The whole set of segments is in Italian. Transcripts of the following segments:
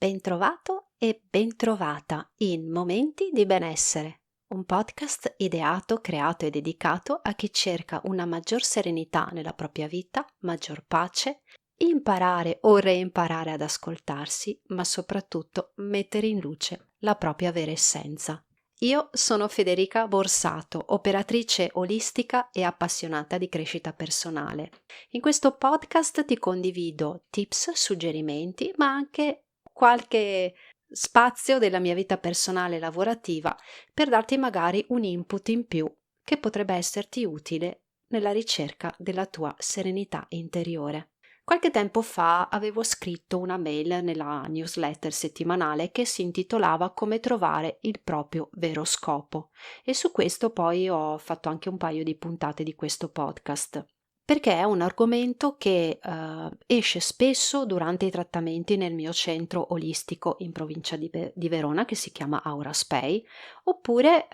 Bentrovato e bentrovata in Momenti di benessere, un podcast ideato, creato e dedicato a chi cerca una maggior serenità nella propria vita, maggior pace, imparare o reimparare ad ascoltarsi, ma soprattutto mettere in luce la propria vera essenza. Io sono Federica Borsato, operatrice olistica e appassionata di crescita personale. In questo podcast ti condivido tips, suggerimenti, ma anche qualche spazio della mia vita personale e lavorativa per darti magari un input in più che potrebbe esserti utile nella ricerca della tua serenità interiore. Qualche tempo fa avevo scritto una mail nella newsletter settimanale che si intitolava Come trovare il proprio vero scopo e su questo poi ho fatto anche un paio di puntate di questo podcast perché è un argomento che esce spesso durante i trattamenti nel mio centro olistico in provincia di Verona che si chiama Aura Spay, oppure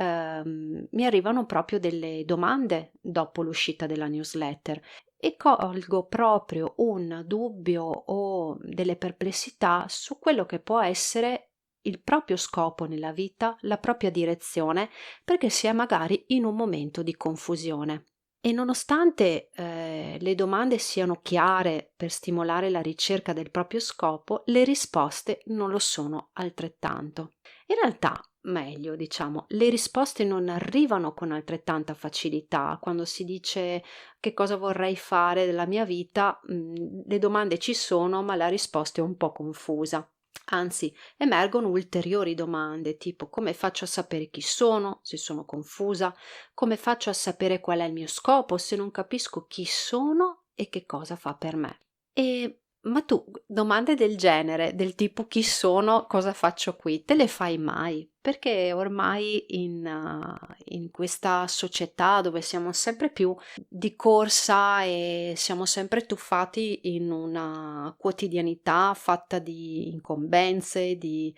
mi arrivano proprio delle domande dopo l'uscita della newsletter e colgo proprio un dubbio o delle perplessità su quello che può essere il proprio scopo nella vita, la propria direzione, perché si è magari in un momento di confusione. E nonostante le domande siano chiare per stimolare la ricerca del proprio scopo, le risposte non lo sono altrettanto. In realtà, meglio, diciamo, le risposte non arrivano con altrettanta facilità. Quando si dice che cosa vorrei fare della mia vita, le domande ci sono, ma la risposta è un po' confusa. Anzi, emergono ulteriori domande, tipo come faccio a sapere chi sono, se sono confusa, come faccio a sapere qual è il mio scopo se non capisco chi sono e che cosa fa per me. Ma tu domande del genere, del tipo chi sono, cosa faccio qui, te le fai mai? Perché ormai in questa società dove siamo sempre più di corsa e siamo sempre tuffati in una quotidianità fatta di incombenze, di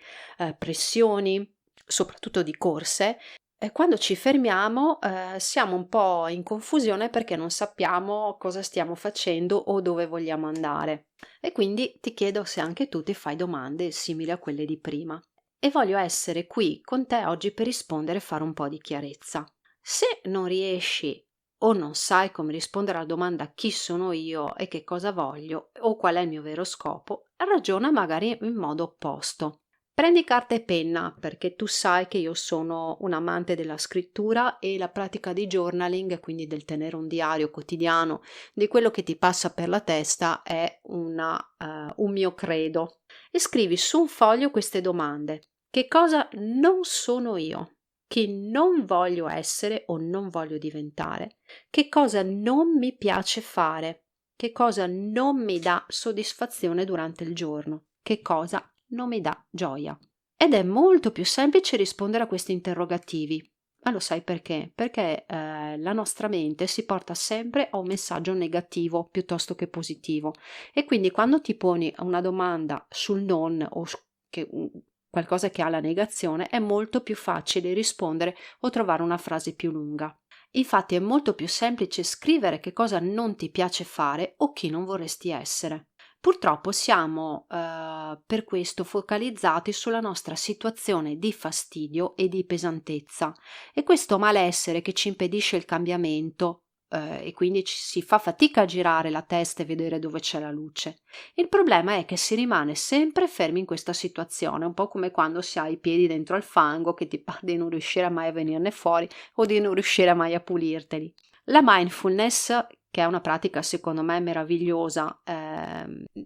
pressioni, soprattutto di corse, e quando ci fermiamo, siamo un po' in confusione perché non sappiamo cosa stiamo facendo o dove vogliamo andare. E quindi ti chiedo se anche tu ti fai domande simili a quelle di prima. E voglio essere qui con te oggi per rispondere e fare un po' di chiarezza. Se non riesci o non sai come rispondere alla domanda chi sono io e che cosa voglio o qual è il mio vero scopo, ragiona magari in modo opposto. Prendi carta e penna perché tu sai che io sono un amante della scrittura e la pratica di journaling, quindi del tenere un diario quotidiano di quello che ti passa per la testa, è un mio credo. E scrivi su un foglio queste domande. Che cosa non sono io? Chi non voglio essere o non voglio diventare? Che cosa non mi piace fare? Che cosa non mi dà soddisfazione durante il giorno? Che cosa non mi dà gioia? Ed è molto più semplice rispondere a questi interrogativi. Ma lo sai perché? Perché la nostra mente si porta sempre a un messaggio negativo piuttosto che positivo. E quindi quando ti poni una domanda sul non o qualcosa che ha la negazione, è molto più facile rispondere o trovare una frase più lunga. Infatti è molto più semplice scrivere che cosa non ti piace fare o chi non vorresti essere. Purtroppo siamo per questo focalizzati sulla nostra situazione di fastidio e di pesantezza e questo malessere che ci impedisce il cambiamento e quindi si fa fatica a girare la testa e vedere dove c'è la luce. Il problema è che si rimane sempre fermi in questa situazione, un po' come quando si ha i piedi dentro al fango che ti pare di non riuscire mai a venirne fuori o di non riuscire mai a pulirteli. La mindfulness, che è una pratica secondo me meravigliosa,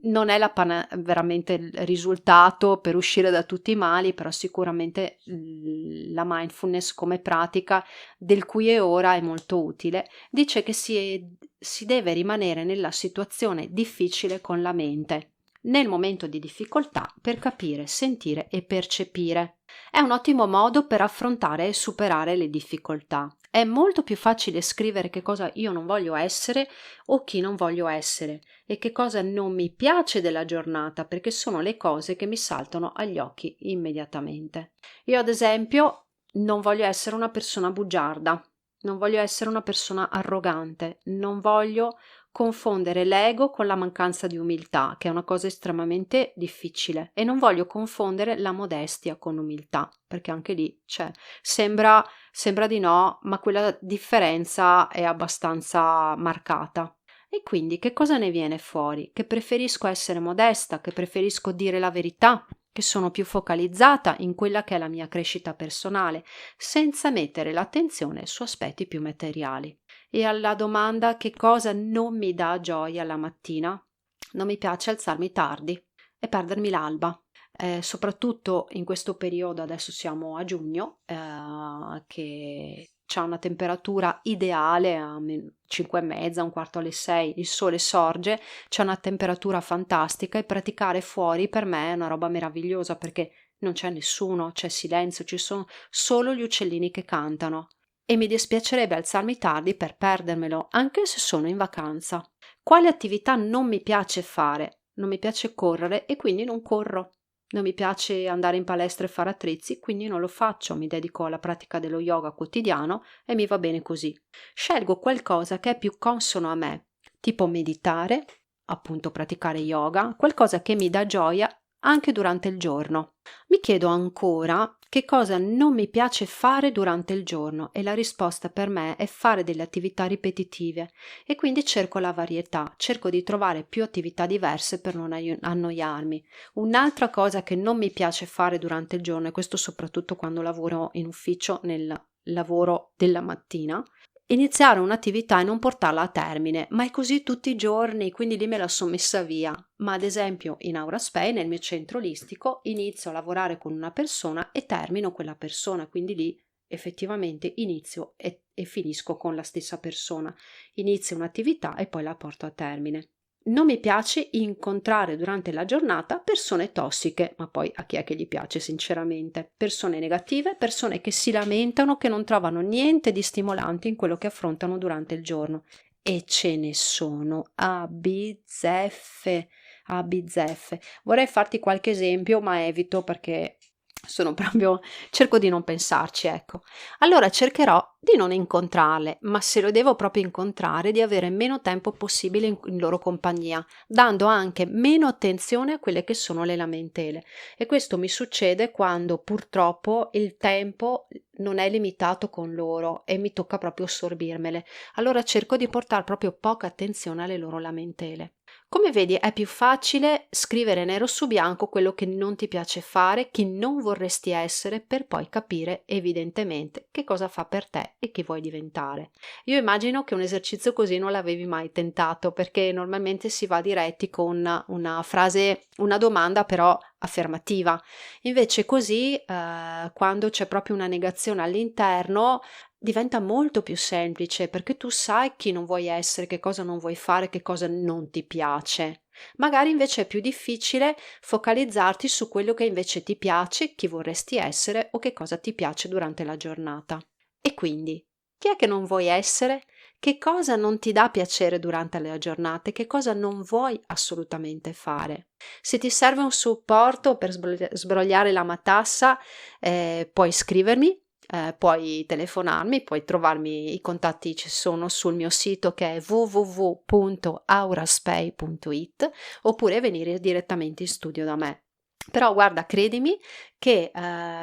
non è veramente il risultato per uscire da tutti i mali, però sicuramente la mindfulness come pratica del qui e ora è molto utile. Dice che si deve rimanere nella situazione difficile con la mente, nel momento di difficoltà per capire, sentire e percepire. È un ottimo modo per affrontare e superare le difficoltà. È molto più facile scrivere che cosa io non voglio essere o chi non voglio essere e che cosa non mi piace della giornata perché sono le cose che mi saltano agli occhi immediatamente. Io ad esempio non voglio essere una persona bugiarda, non voglio essere una persona arrogante, non voglio confondere l'ego con la mancanza di umiltà, che è una cosa estremamente difficile, e non voglio confondere la modestia con umiltà, perché anche lì sembra di no, ma quella differenza è abbastanza marcata. E quindi che cosa ne viene fuori? Che preferisco essere modesta, che preferisco dire la verità, che sono più focalizzata in quella che è la mia crescita personale, senza mettere l'attenzione su aspetti più materiali. E alla domanda che cosa non mi dà gioia la mattina, non mi piace alzarmi tardi e perdermi l'alba. Soprattutto in questo periodo, adesso siamo a giugno, che c'è una temperatura ideale a 5 e mezza, un quarto alle 6, il sole sorge, c'è una temperatura fantastica e praticare fuori per me è una roba meravigliosa perché non c'è nessuno, c'è silenzio, ci sono solo gli uccellini che cantano e mi dispiacerebbe alzarmi tardi per perdermelo, anche se sono in vacanza. Quale attività non mi piace fare? Non mi piace correre e quindi non corro. Non mi piace andare in palestra e fare attrezzi, quindi non lo faccio, mi dedico alla pratica dello yoga quotidiano e mi va bene così. Scelgo qualcosa che è più consono a me, tipo meditare, appunto praticare yoga, qualcosa che mi dà gioia anche durante il giorno. Mi chiedo ancora che cosa non mi piace fare durante il giorno e la risposta per me è fare delle attività ripetitive e quindi cerco la varietà, cerco di trovare più attività diverse per non annoiarmi. Un'altra cosa che non mi piace fare durante il giorno, e questo soprattutto quando lavoro in ufficio nel lavoro della mattina, iniziare un'attività e non portarla a termine, ma è così tutti i giorni, quindi lì me la sono messa via. Ma ad esempio in Auraspay, nel mio centro olistico, inizio a lavorare con una persona e termino quella persona, quindi lì effettivamente inizio e finisco con la stessa persona. Inizio un'attività e poi la porto a termine. Non mi piace incontrare durante la giornata persone tossiche, ma poi a chi è che gli piace sinceramente? Persone negative, persone che si lamentano, che non trovano niente di stimolante in quello che affrontano durante il giorno. E ce ne sono a bizzeffe, a bizzeffe. Vorrei farti qualche esempio, ma evito perché sono proprio, cerco di non pensarci, ecco. Allora cercherò di non incontrarle, ma se lo devo proprio incontrare, di avere meno tempo possibile in loro compagnia, dando anche meno attenzione a quelle che sono le lamentele. E questo mi succede quando purtroppo il tempo non è limitato con loro e mi tocca proprio assorbirmele. Allora cerco di portare proprio poca attenzione alle loro lamentele. Come vedi, è più facile scrivere nero su bianco quello che non ti piace fare, chi non vorresti essere, per poi capire evidentemente che cosa fa per te e chi vuoi diventare. Io immagino che un esercizio così non l'avevi mai tentato, perché normalmente si va diretti con una frase, una domanda però affermativa. Invece così, quando c'è proprio una negazione all'interno, diventa molto più semplice perché tu sai chi non vuoi essere, che cosa non vuoi fare, che cosa non ti piace. Magari invece è più difficile focalizzarti su quello che invece ti piace, chi vorresti essere o che cosa ti piace durante la giornata. E quindi, chi è che non vuoi essere? Che cosa non ti dà piacere durante le giornate? Che cosa non vuoi assolutamente fare? Se ti serve un supporto per sbrogliare la matassa, puoi scrivermi, puoi telefonarmi, puoi trovarmi, i contatti ci sono sul mio sito che è www.auraspay.it oppure venire direttamente in studio da me. Però guarda, credimi che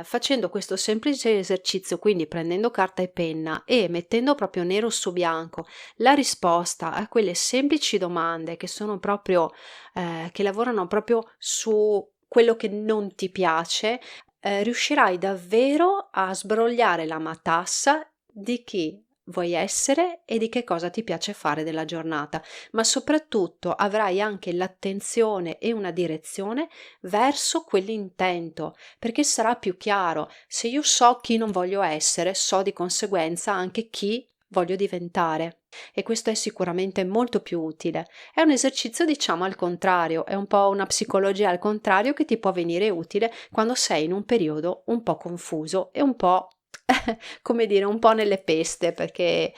facendo questo semplice esercizio, quindi prendendo carta e penna e mettendo proprio nero su bianco la risposta a quelle semplici domande che sono proprio, che lavorano proprio su quello che non ti piace, riuscirai davvero a sbrogliare la matassa di chi vuoi essere e di che cosa ti piace fare della giornata, ma soprattutto avrai anche l'attenzione e una direzione verso quell'intento, perché sarà più chiaro. Se io so chi non voglio essere, so di conseguenza anche chi voglio diventare. E questo è sicuramente molto più utile. È un esercizio, diciamo, al contrario, è un po' una psicologia al contrario che ti può venire utile quando sei in un periodo un po' confuso e un po' come dire, un po' nelle peste, perché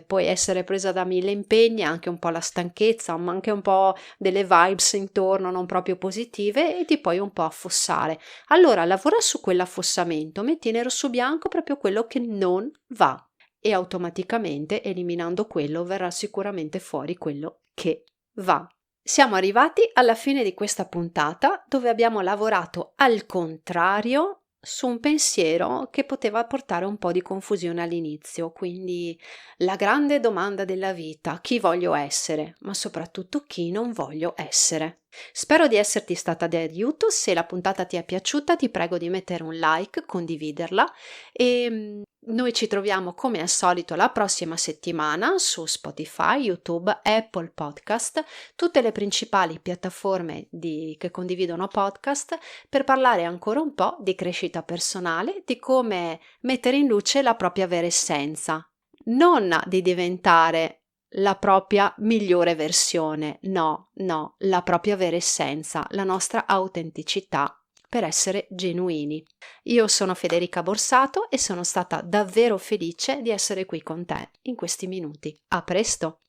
puoi essere presa da mille impegni, anche un po' la stanchezza, ma anche un po' delle vibes intorno non proprio positive e ti puoi un po' affossare. Allora lavora su quell'affossamento, metti nero su bianco proprio quello che non va e automaticamente eliminando quello verrà sicuramente fuori quello che va. Siamo arrivati alla fine di questa puntata dove abbiamo lavorato al contrario su un pensiero che poteva portare un po' di confusione all'inizio, quindi la grande domanda della vita: chi voglio essere, ma soprattutto chi non voglio essere. Spero di esserti stata d'aiuto. Se la puntata ti è piaciuta, ti prego di mettere un like, condividerla e noi ci troviamo come al solito la prossima settimana su Spotify, YouTube, Apple Podcast, tutte le principali piattaforme che condividono podcast, per parlare ancora un po' di crescita personale, di come mettere in luce la propria vera essenza, non di diventare la propria migliore versione, no, la propria vera essenza, la nostra autenticità per essere genuini. Io sono Federica Borsato e sono stata davvero felice di essere qui con te in questi minuti. A presto!